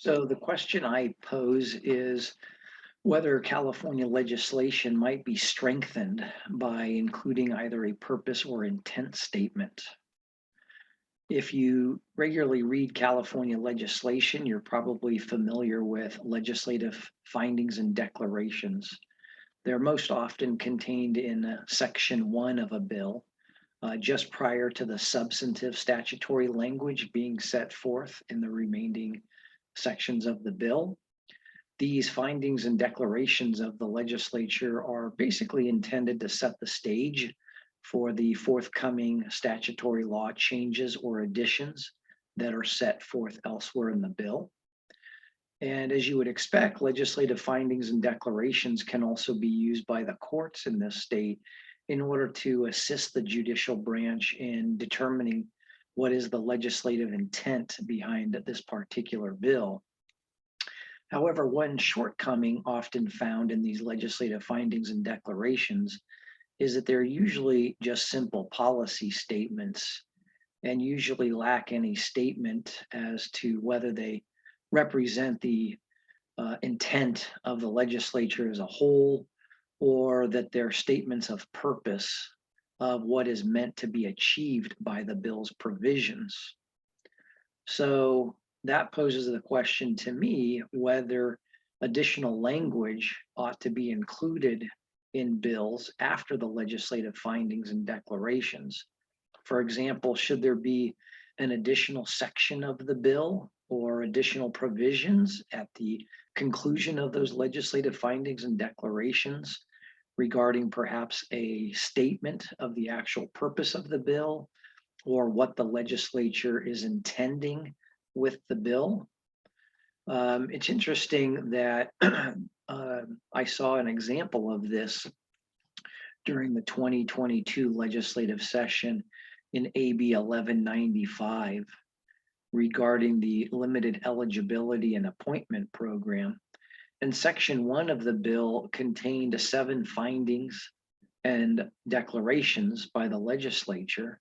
So the question I pose is whether California legislation might be strengthened by including either a purpose or intent statement. If you regularly read California legislation, you're probably familiar with legislative findings and declarations. They're most often contained in section 1 of a bill, just prior to the substantive statutory language being set forth in the remaining sections of the bill. These findings and declarations of the legislature are basically intended to set the stage for the forthcoming statutory law changes or additions that are set forth elsewhere in the bill. And as you would expect, legislative findings and declarations can also be used by the courts in this state in order to assist the judicial branch in determining what is the legislative intent behind this particular bill. However, one shortcoming often found in these legislative findings and declarations is that they're usually just simple policy statements and usually lack any statement as to whether they represent the intent of the legislature as a whole, or that they're statements of purpose of what is meant to be achieved by the bill's provisions. So that poses the question to me whether additional language ought to be included in bills after the legislative findings and declarations. For example, should there be an additional section of the bill or additional provisions at the conclusion of those legislative findings and declarations regarding perhaps a statement of the actual purpose of the bill or what the legislature is intending with the bill? It's interesting that I saw an example of this during the 2022 legislative session in AB 1195 regarding the limited eligibility and appointment program. And section 1 of the bill contained 7 findings and declarations by the legislature,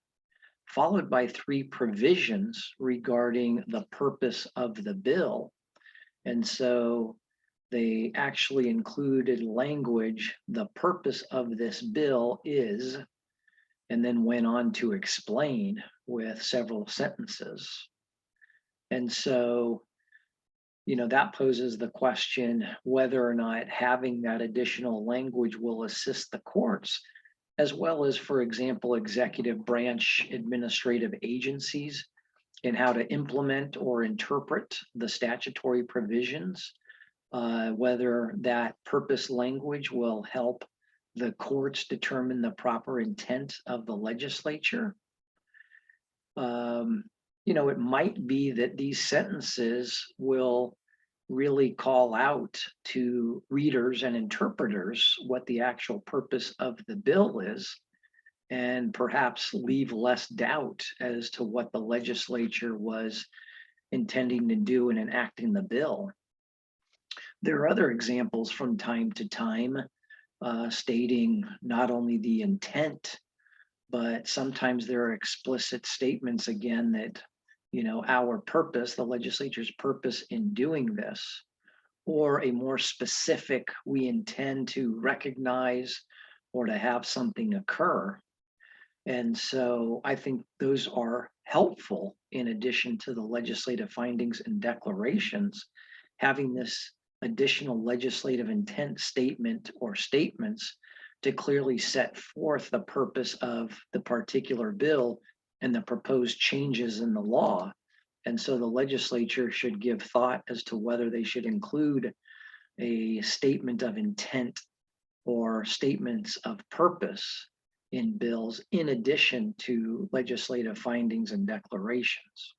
followed by 3 provisions regarding the purpose of the bill. And so they actually included language, the purpose of this bill is, and then went on to explain with several sentences. And so, that poses the question whether or not having that additional language will assist the courts, as well as, for example, executive branch administrative agencies in how to implement or interpret the statutory provisions, whether that purpose language will help the courts determine the proper intent of the legislature. It might be that these sentences will really call out to readers and interpreters what the actual purpose of the bill is, and perhaps leave less doubt as to what the legislature was intending to do in enacting the bill. There are other examples from time to time stating not only the intent, but sometimes there are explicit statements again that, our purpose, the legislature's purpose in doing this, or a more specific, we intend to recognize or to have something occur. And so I think those are helpful in addition to the legislative findings and declarations, having this additional legislative intent statement or statements to clearly set forth the purpose of the particular bill and the proposed changes in the law. And so the legislature should give thought as to whether they should include a statement of intent or statements of purpose in bills in addition to legislative findings and declarations.